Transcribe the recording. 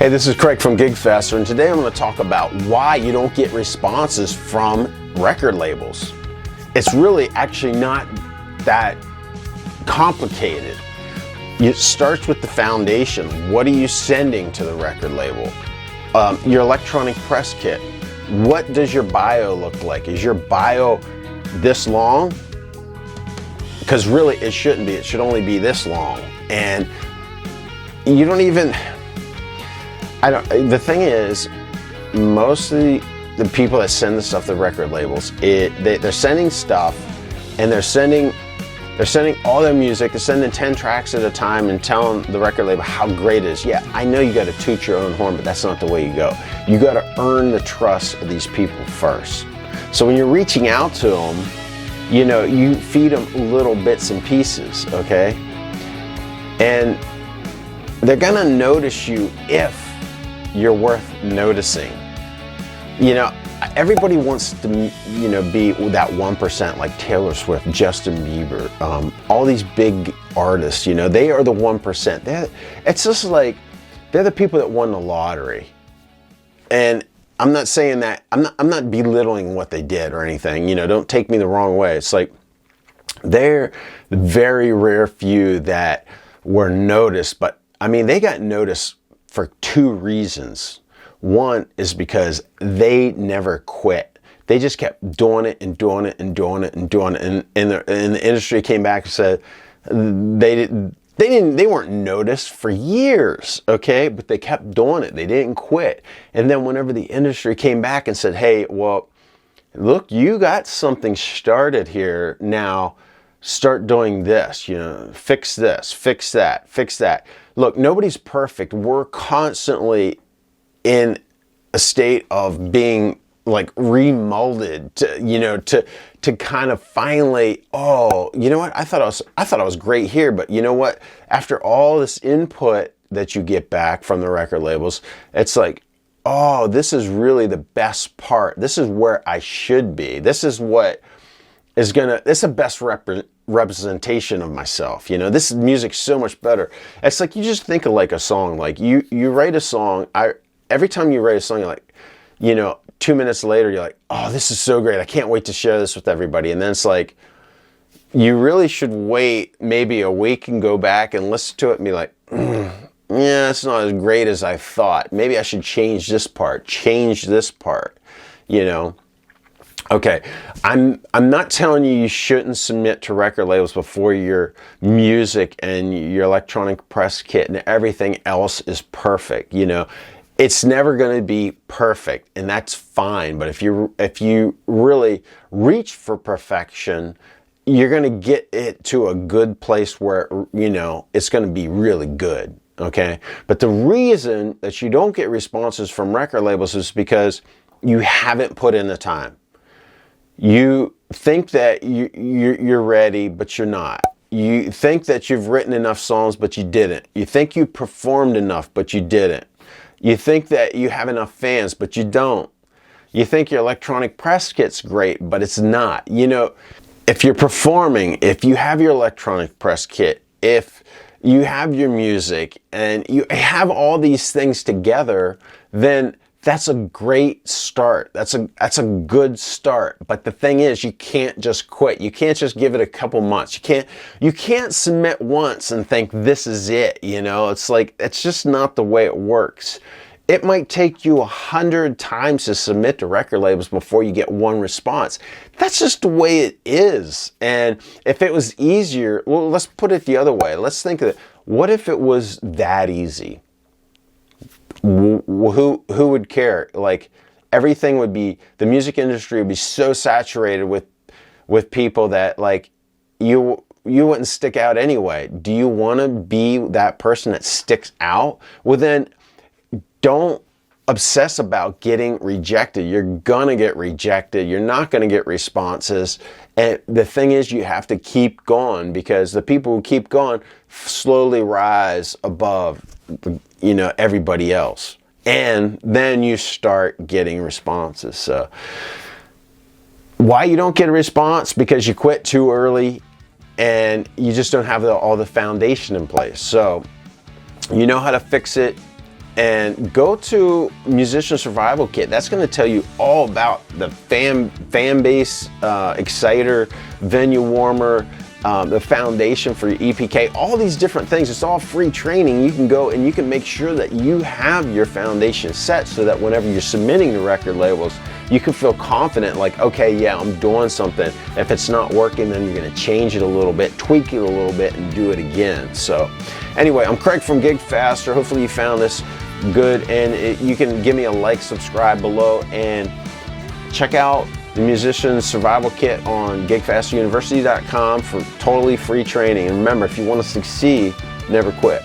Hey, this is Craig from GigFaster, and today I'm going to talk about why you don't get responses from record labels. It's really actually not that complicated. It starts with the foundation. What are you sending to the record label? Your electronic press kit. What does your bio look like? Is your bio this long? Because really it shouldn't be. It should only be this long. And you don't even... the thing is, most of the people that send the stuff to record labels, they're sending stuff, and they're sending all their music. They're sending 10 tracks at a time and telling the record label how great it is. Yeah, I know you got to toot your own horn, but that's not the way you go. You got to earn the trust of these people first. So when you're reaching out to them, you know, you feed them little bits and pieces, okay? And they're gonna notice you if you're worth noticing. You know, everybody wants to, you know, be that 1%, like Taylor Swift, Justin Bieber, all these big artists, you know, they are the 1%. It's just like, they're the people that won the lottery. And I'm not saying that, I'm not belittling what they did or anything, you know, don't take me the wrong way. It's like, they're the very rare few that were noticed, but I mean, they got noticed for two reasons. One is because they never quit. They just kept doing it and doing it and doing it and doing it. And the industry came back and said they weren't noticed for years, okay? But they kept doing it. They didn't quit. And then whenever the industry came back and said, hey, well, look, you got something started here. Now start doing this, you know, fix this, fix that, fix that. Look, nobody's perfect. We're constantly in a state of being like remolded to, you know, to kind of finally, oh, you know what? I thought I was great here, but you know what? After all this input that you get back from the record labels, it's like, oh, this is really the best part. This is where I should be. This is what is this is the best representation of myself. You know, this music's so much better. It's like, you just think of like a song, like you write a song. Every time you write a song, you're like, you know, 2 minutes later, you're like, oh, this is so great. I can't wait to share this with everybody. And then it's like, you really should wait maybe a week and go back and listen to it and be like, yeah, it's not as great as I thought. Maybe I should change this part, you know. Okay, I'm not telling you shouldn't submit to record labels before your music and your electronic press kit and everything else is perfect, you know. It's never going to be perfect, and that's fine. But if you really reach for perfection, you're going to get it to a good place where, you know, it's going to be really good, okay? But the reason that you don't get responses from record labels is because you haven't put in the time. You think that you're ready, but you're not. You think that you've written enough songs, but you didn't. You think you performed enough, but you didn't. You think that you have enough fans, but you don't. You think your electronic press kit's great, but it's not. You know, if you're performing, if you have your electronic press kit, if you have your music, and you have all these things together, then that's a great start. That's a good start. But the thing is, you can't just quit. You can't just give it a couple months. You can't submit once and think this is it, you know? It's like, it's just not the way it works. It might take you 100 times to submit to record labels before you get one response. That's just the way it is. And if it was easier, well, let's put it the other way. Let's think of it. What if it was that easy? Who would care? Like, everything would be, the music industry would be so saturated with people that, like, you wouldn't stick out anyway. Do you want to be that person that sticks out? Well, then don't obsess about getting rejected. You're gonna get rejected. You're not gonna get responses. And the thing is, you have to keep going, because the people who keep going slowly rise above, you know, everybody else. And then you start getting responses. So why you don't get a response? Because you quit too early and you just don't have all the foundation in place. So you know how to fix it, and go to Musician Survival Kit. That's going to tell you all about the fan base exciter, venue warmer, the foundation for your EPK, all these different things. It's all free training. You can go and you can make sure that you have your foundation set so that whenever you're submitting to record labels, you can feel confident, like, okay, yeah, I'm doing something. If it's not working, then you're gonna change it a little bit, tweak it a little bit, and do it again. So anyway, I'm Craig from GigFaster. Hopefully you found this good, and you can give me a like, subscribe below, and check out the Musician Survival Kit on GigFasterUniversity.com for totally free training. And remember, if you want to succeed, never quit.